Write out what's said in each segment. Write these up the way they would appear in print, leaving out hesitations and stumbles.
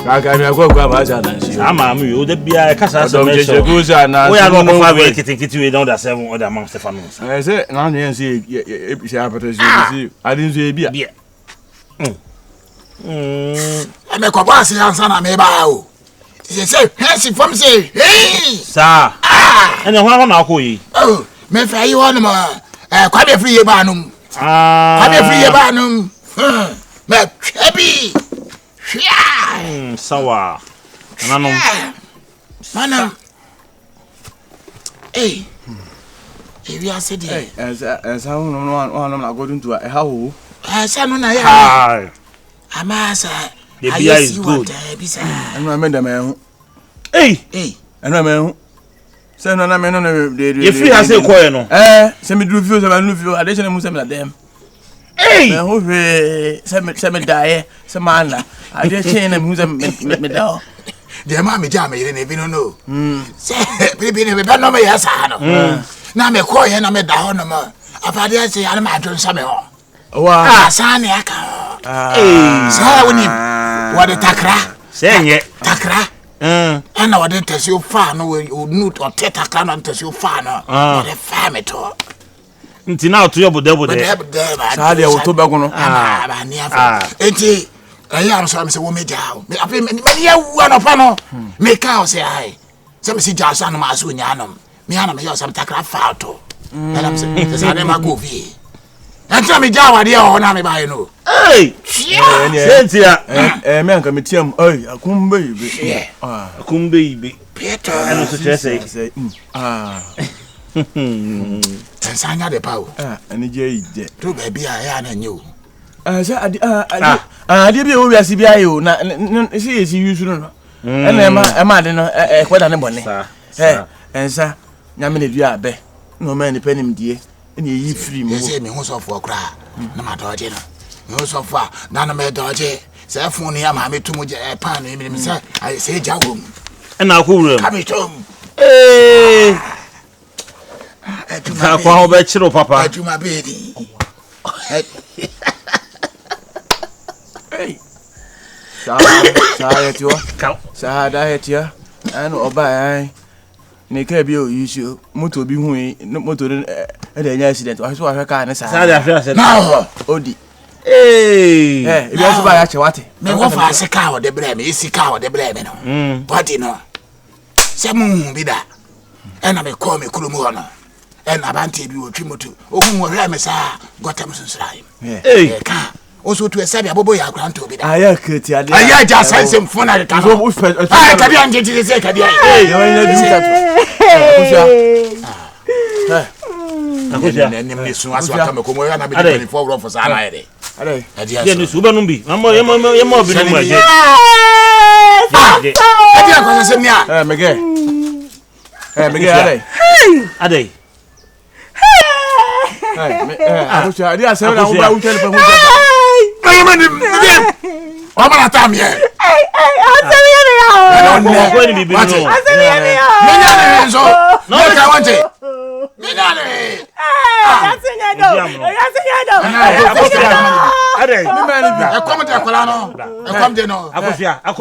Kaka mi agwa ba ja na shi. Ama mi o de bia kasa se me so. We are go for we kiti we don da 7 other man Stefano. Say na nyen si e apata si adin so e bia. Me ko ba se ansa na me ba o. Say hansi from say hey. Sa. Ene ho na akoyi. Oh, me fa yi won ma kwa be free ye ba num. Kwa be free ye ba num. Me chebi. Sawa. Nanom. Manam. Eh. We are said eh. As how no na go to how. Sa no na ya. Hi. Amasa. The beer is good. And I made them. Hey. And I mean. Say no na me no If you have say koye no. Say me do feel say me feel additional musem na dem. Hey. Me ho hwe say me die say man na. I dey chain them musem me da. The ma me jam me ne bi no. Say bi ne be no me yasa no. Na me koye na me da ho no ma. Afade say ana ma adon sa me ho. Wa. Sa ne aka. Sa woni. What the takra? Say nye. Takra. And I didn't tell you far no nut or teta can tell you far no. The family to. Nti na to your bodebo de. Sa de o to be gono. Ba ni afa. Enti I am so me say wo me jaw. Me afi me ya wu no fa no. Me ka o say ai. Say me si jaw sa no ma so nya no. Me ana me yo some takra fa to. And I'm say say na ma go vi. Enti me jaw de o na me ba no. Hey. Sentia. Me anka me tiam ai akumbe ibe. Akumbe ibe. Peter. Eno so say. Sanya de pawo. Ani je ije. To ba bia ya na nyu. Say adi bi o wi asi bia yo na see esi yusu no. E ma de no kwada ne bone. Ensa nyame ne dua abe. No ma ni panim die. Eni yi free mo. Say me ho so fo kra. Na ma doje no. Me ho so fo na na me doje. Say fun ni ya ma me tumu je pan ni me say I say jawom. E na ko wura. Come tom. Ta kwa oba chiro papa. Ajuma bedi. Hey. Sa yetio. Sa da yetia. Anu oba ai. Ne ka bi o yisu moto bi hu moto e da nya accident. Wa so wa ka ne sa. Sa da afia se. Na odi. Ibi aso ba ya che wate. Me go fa se ka wo de bre me, isi ka wo de bre me no. Body no. Se mu bi da. E na me call me kulumu ho no. E na bante bi wo twimoto. Ohun wo hwe me sa gotam sunsurai. Ka. Oso to esabi abobo ya kranto bi da. Aya kreti ade. Aya ja sense mfuna ka no. Ah, ka bi anje ti se ka bi. Yo nya du ka. Akusia. Ne me sun aso aka me komo ya na be 24 run for sa na yede. Ade. Ye ni suba no bi. Mama ye mo bi no mu aje. Ade akwasa se mia. Mege. Mege ade. Ade. Akusia ade asem na wo ba wo tele pa ho. Mani. Mama tam ye. Asem ye ne ya. No ko ni bibi no. Asem ye ne ya. Me nya ne so. No ka wante. Me nya ne. Asem ye do. Asem ye do. Ade. Me ma ni bi. E kom de akola no. E kom de no. Akusia. Ha,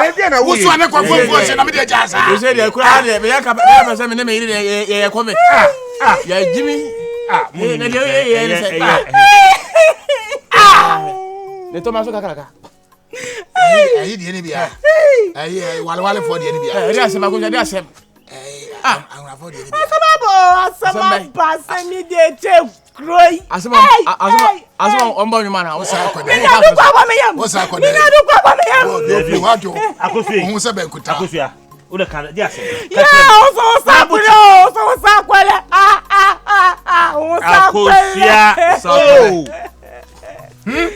we na wo so ane ko fofo se na me de jasa. You say the kura de me ya ka me say me ne me iri ye come. Ya Jimmy. Ne de ye say. Ne Thomas kakaka. Ayi de ni bia. Ayi wale for de ni bia. Ade asem akoja de asem. Anwa for de ni bia. Asama pass me de che kroi. Asem ombo nyuma na wo say ko. Me ya du kwa me yam. Wo say ko. Me ya du kwa me yam. Wo wajo. Akusia. Wo say ben kuta. Akusia. O de kan de asem. Ya, o sa kwele. O sa kwele. O sa kwele. Akusia.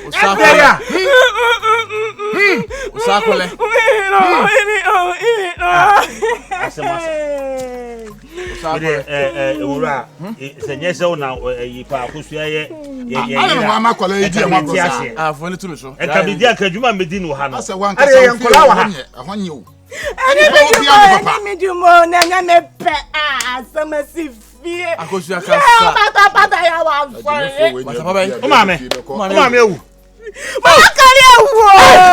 Usakwele. Usakwele. Ura senye se una yi pa akusua ye Ale wa makola yi die wa kosa. Fo ne tumi so. e ka bidia ka djuma medi no ha no Ase wan kasa ye nkola wa ha ahonye o. Ani bi mo na nya me pe asama si fie. Akosu akasa. Pata ya wa fire. Wasa papa yi. O mame ewu.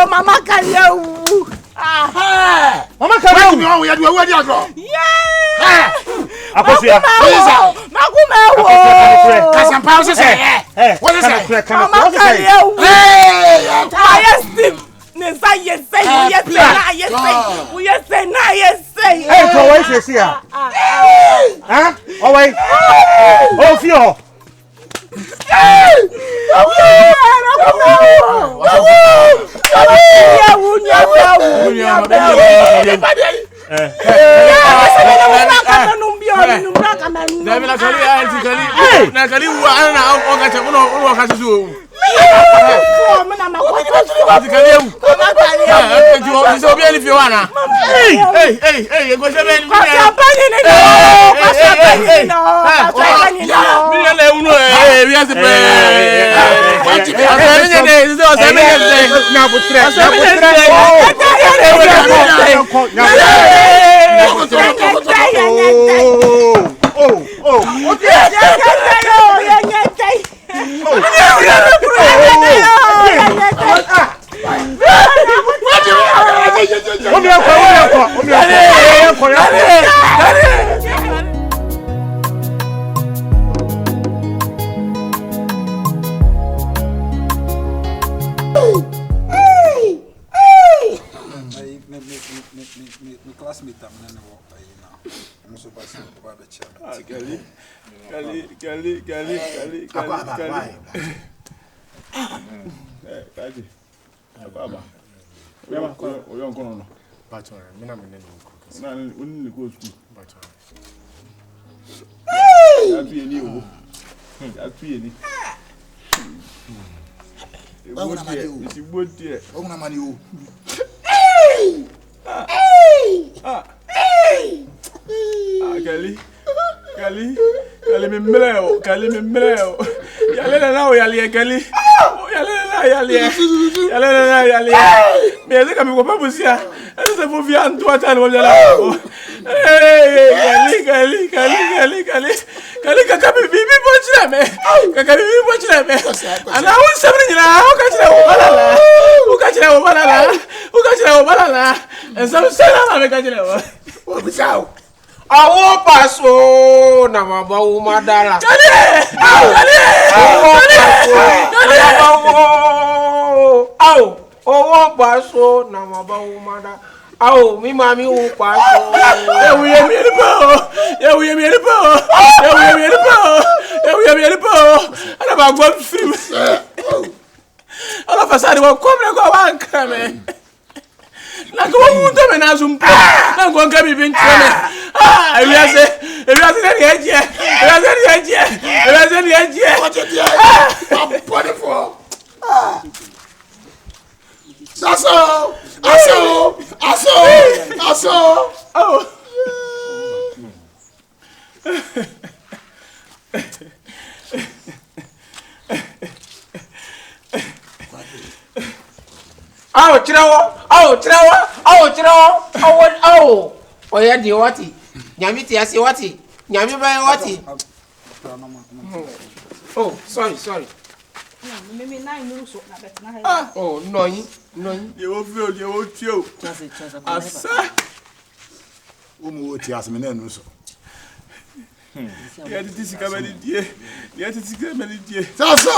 Mama Kalia wu. Aha. Mama Kalia wu. Mi won ya di wu di agro. Yeah. Akosu ya. Makume wo. Kasampa o se what is it? Mama Kalia wu. Hey. Steve. Nesa yesay, na yesay. Hey, so why is here? Huh? Oh wait. Oh fio. Kali me mleo. Yale na o yale kali. Yale. Me eze kami ko pa busia. Eze fo vi antu ata no yala. Kali kaka bibi bochira me. Ana un sabri nyina o ka chira o balala. Ensa sera na me ka chira o. O bisao. Awo paso na mabawu madala. Kali. Awo owo paso na mabawu madala. Awo mi mami wo paso. Ewu ye mi elipo. Ana ba gbo film. Ala fasadi wo komre ko wa nkame. La ko mu to me na zumpo. Na ko nka bibi ntome. Ewiase ni eje. What you dey? I'm body for. Aso. Oh. Awo chirawo. Oya di wati. Nyami ti ase wati. Nyami ba wati. Oh, sorry. Mimi na inu so na bet na ha. Oh, noyin. Ye wo tio. Asa. Umu ti asme na nu so. Ya ti sika mani die. Saso.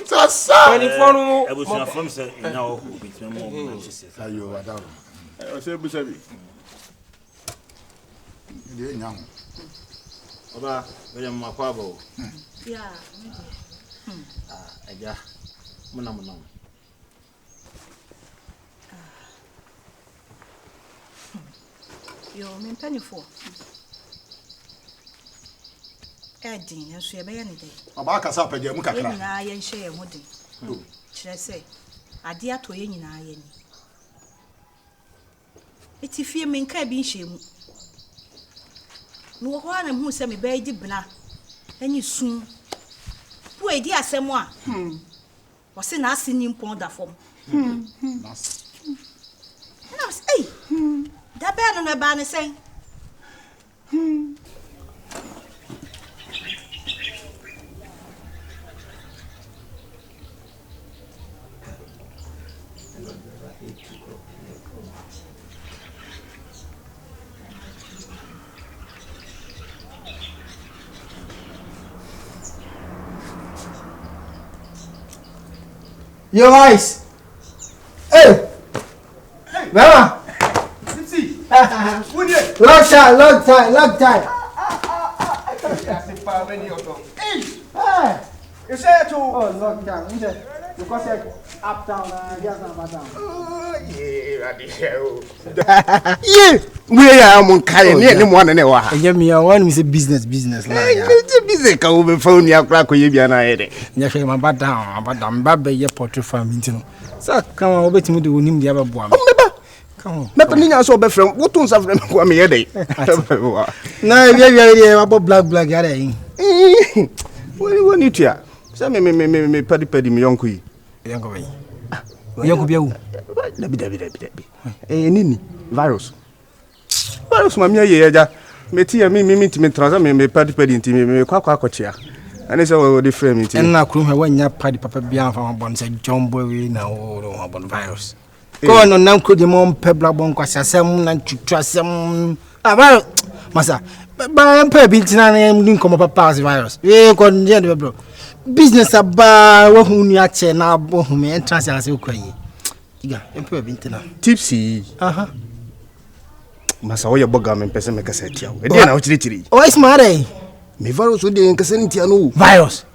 Telefonu. Ebusu from say na o bitu mo na chise. Ayo adawo. O se busa bi. Ile nya ho. Oba, we ma kwa ba o. Yeah. Eja. Muna. Yo, me penifo. Edin, enso ye be ya ne dey. Aba kasa pagya mu kakra. Na ye nhye ye hodin. Kire se ade ato ye nyina ye ni. Eti fie me nka bi nhye mu. No ho ana hu se me be di bna. Ani sun. Wo edi asem a. Wo se na ase ni mpon da fom. Na se. Hey. Da be no ba ne sen. Your eyes. Hey, Mama. Long time. Hey, you say to? Oh, long time. Because up down, just down. Yeah, we are among kind of one and a while. Yeah, me, I want to business. Busy come over phone your crack with you and I. Yes, I'm about down, but I'm Babby, your portrait farm. So come over to me to him the other one. Come on, Metalina so be from what ones of them go me a day. No, yeah, about black, yeah. What do you want to hear? Some me paddy me uncle. Young boy. Young boy. Debbie. Nini, virus, mamma, yeah, Metia, me to me, trouser me, paddy into me, quack chair. And it's all different. And now, crew, when your paddy papa beyond from one said John Boy now on virus. Go on now, could the mom pebble bon quasasam and to trust some. Well, Massa, but I'm pebble and didn't come up a pass virus. We couldn't get bro. Business about whom you are now, bohum and transfer you cry. Yeah, Tipsy. Massa, your bogam and person make a set you. Again, I'll treat you. Oh, it's my day. Me virus would in Cassiniano. Virus.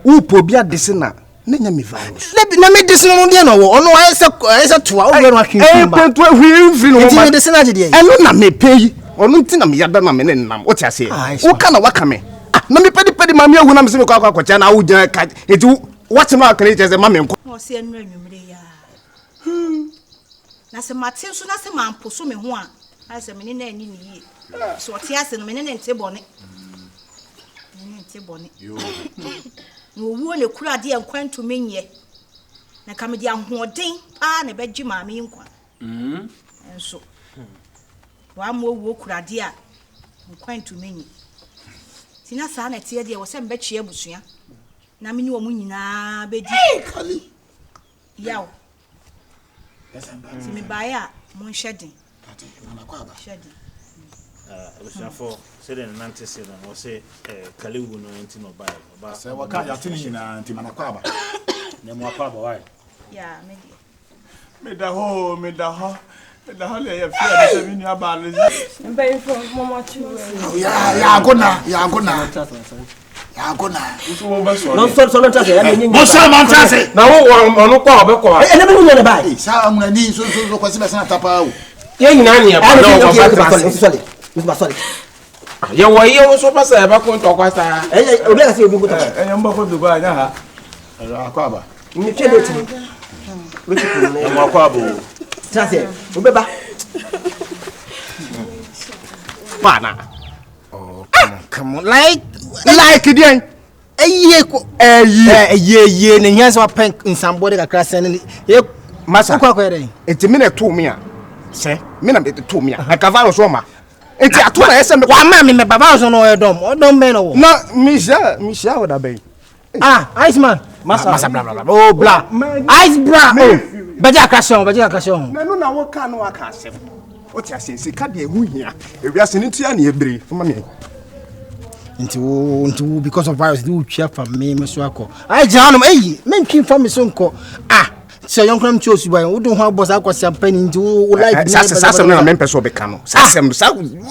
Who pobia descena? Name me virus. Let me listen on the no. Oh, no, I said 12. I don't me pay. Or nothing of me, Yadam, what I say. What kind of wakame? No me petty mamma when I'm saying, I would it. What's the market as a mammy? That's a Martin, so that's a man, pursue me one. I said, Minnie, so what he has in a minute and table. No one a crowd dear and to me yet. Na come down hoarding, and a bed Jimmy in one. And so one more walk radia and quaint to me. Tina San at here was some betchy bushia. Namini Munina bed. Yow. See me by a moon shedding. For sitting and antecedent or say Kalibu no intino by. So what kind of thing in Timanaquaba? No more papa, why? Yeah, maybe. Made the whole, the holiday of fear in your balance. And paying for Mama too. Yeah, good now. No, so not as What's someone says? Now, no power, and never knew about it. Some need so Cosima Tapa. Yeah, Sorry. you were here also pass a back on talk. And I'm going to go now. Aquaba. Pana. Oh, come on, like again. a year, and here's what pen in somebody across and Massa, it's a minute to me. Say, minute to me. I can follow Soma. It's a 2 SM. One man in the Babas on our dome, or don't men. No, Michelle would obey. Ah, Iceman, Massa, blah, oh, blah, ice bra, but Jackason. No, what can no, I can't say. What I say, can't be a who here. If we are sending to any breed for me. Into because of virus, do check for me, Miss Wako. I John, men came from Miss Uncle. Ah. So young crime chose by who don't have boss I was champagne into like Sassam members of Becano. Sassam,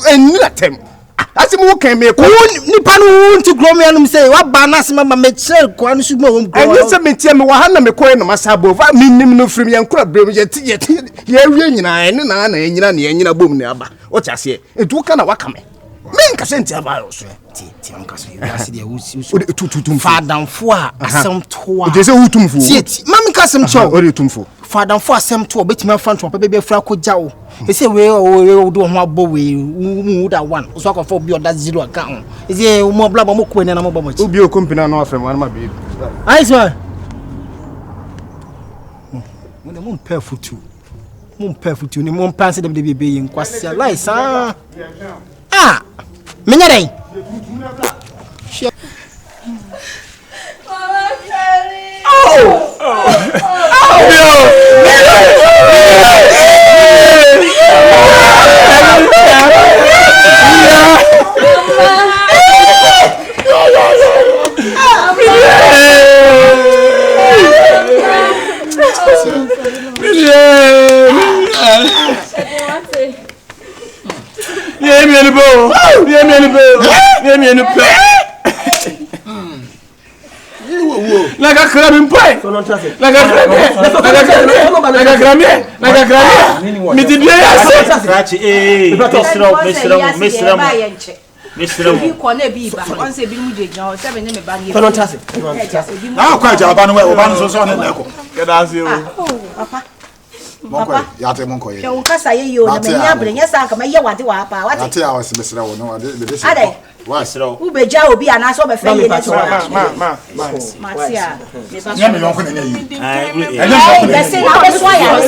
and Nilatem. As a more came here, Nippon to grow me and say, what banas mamma made sell, Quan Sumo, and it's a meteor, Wahana McCoy, Massabo, I mean, no free and crab, yet, you're in a boom near. What I say, it took an wakame. Men Casentia virus. Father for some tour. There's a utum for it. Mammy Cassam Chow, or utum for. Father for some tour, bet my front from baby Franco Jow. They say, we'll do more bowie, who would have one. So I can for that 0 account. Is there more blabber more queen and I'm about to be a company no from one of my baby. I swear. When the moon perfect too. Moon perfect too, the moon passing the baby in Quasia lice, ah. Menya dai. Naga krami pai. Naga krami. Miti bia ya se. Krachi Mr. Bi kone bi ba. On se bi mu jeja o se be ne me ba ni. Kono tase. Na kwa jaba no we oba no so ne neko. Kada se o. Papa. Monko ya te monko ye. Ke un kasa ye yo na me nya bre nya sa ka me ye wade wa pa wate. Ate a wase mesra wo no ade be desi. Ade. Wasra. U be ja obi ana so be fe ye ne so. Ma. Matia. Nya me yonko ne yi. Hey, be say na be so ya.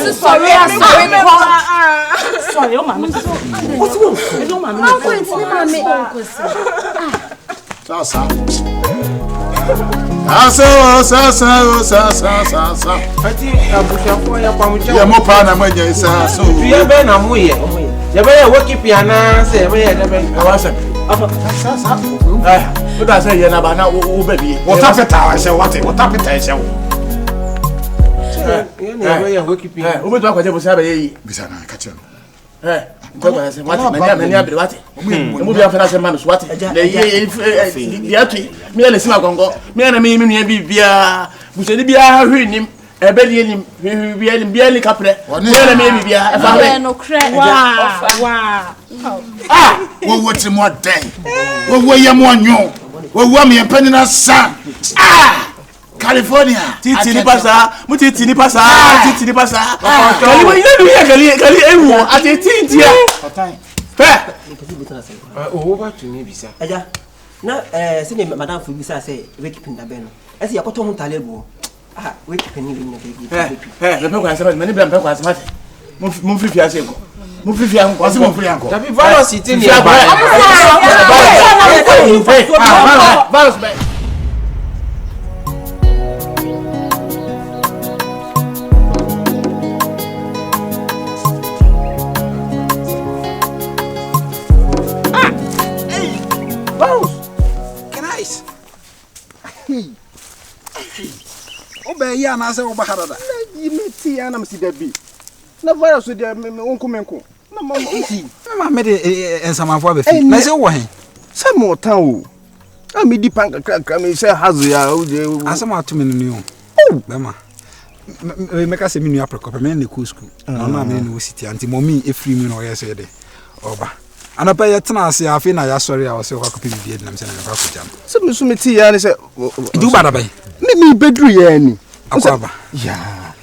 Sorry, o ma me. What's wrong? No ma me. Ma ko enti ma me. Sa. Asa. Ati abushafo ya kwa mcha. Ya mo pa na manya isa so. Tuye be na mo ye. Ya be ya woki piana se be ya be. Awasa. Sa. O da say ye na ba na o ba bi. Wota peta wa se wate. Wota peta e se wo. Ye na be ya woki piana. O be to akwaje bo sa ba ye yi. Bisa na ka che no. Ko ba se wate me nya bre wate. Mo bi afena se ma no wate. Le ye ya tui. Me le sima gongo. Me na me nua bi bia. Buseni bia hwe nim. Ebe die nim. Bia ni kapre. Me na me bi bia. E fa we. No cre. Wow. Wo ti mo den. Wo ye mo anyo. Wo me empani na sa. California. Titi ni pasa. Titi ni pasa. Kali wo ina duya kali ewu. Ati tinti ya. Pe. O ba tumi bisa. Aja. Na se ne madam fu bisa se we keep na be no. Ese yakoto hu talebo. We keep ni be na be. Le pe kwa se me ni bla pe kwa se mate. Mo free fiase ko. Mo free fiase ko. Wasi mo free anko. Tapi virus iti ni. Virus. Ya na se oba harada na yimeti ya na msi dabi na virus de onkumenko na ma me de ensamafo abefi na se wo hen se mo tan o a me di pan kakra me se hazu ya o de asama atumi no be ma me ka se minu apreko me na ku school na na me no city anti mommy efri mi no yese de oba anapa ye tena ase afi na ya sori a o se kwa kopi bibie na me se na ka ko jam se me so meti ya ne se du bada bay me bedru ya ni akwaba ya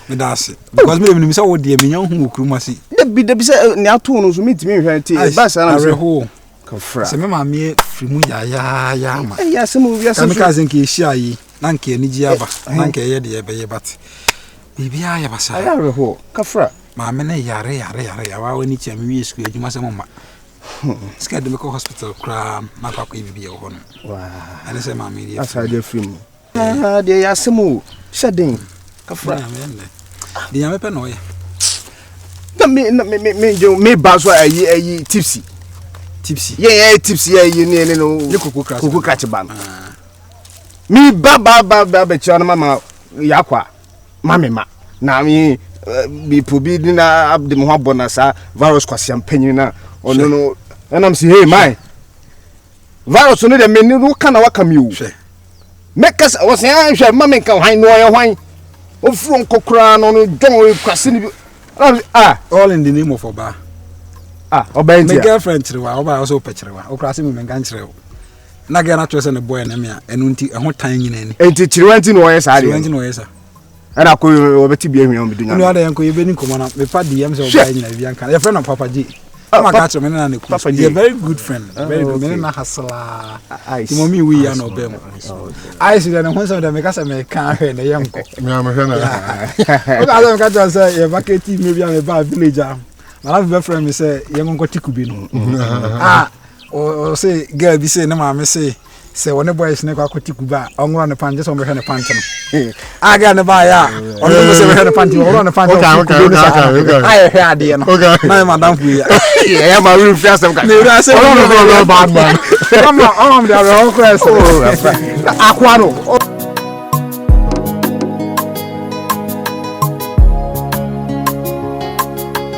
me dase because me say wo de me nya hu okuru asi de bi se ne ato no so metimi hwe ti ba sa na reho ka fra se me ma me firi mu ya ma ya se mo ya se me ka zen ke hia yi na nke ni ji aba na nke ye de ye be ye bat bibia ya basa ya reho ka fra ma me ne yare ya wa woni tia me wi school adwuma se mo ma ska de me ko hospital kra na kwa ko bibia ho no wa ane se ma me ri asa de film de ya se mo shading ka fra de ya me pe no ye na me ba so ayi tipsy yeah tipsy ayi ni no kuku kratch ban mi ba be cha na mama yakwa mamema na mi bi pobi na abde mo abona sa virus kwase ampanyin na ono no enam si hey my virus no de meni no kana waka mi o mekas was yan hwe mama nka hwan no ye hwan ofuru nkokura no no don kwase ni all in the name of oba oba ntia my girlfriend chirewa oba also pechirewa okrase mi menga nchirewa na ga na twese ne boy na me a enu nti ehon tan nyina ni enti chirewa nti no ye sa de chirewa nti no ye sa ana ko obeti bia hwe omedunya no ada yanko yebe ni komo na me pa DM se oba nyina bia nka your friend of papa G ma ka chiro me na ne ku they very good friend very good me na hasla ti mommy we ya no be mo I see that when some me ka se me kan hwe ne yanko me am hwe na o ka me ka tell say ye market me bia me ba village am na have friend me say yanko tikubi no o say girl bi say na ma me say one boys ne kwa kwati kuba onwo ne panje so me hwe ne panje no aga ne ba ya onwo se me hwe ne panje onwo ne panje ai hwe ade no na madam fu ya yeah ma roof ya some guy ne ra say no bad man come on I'm the request akwa no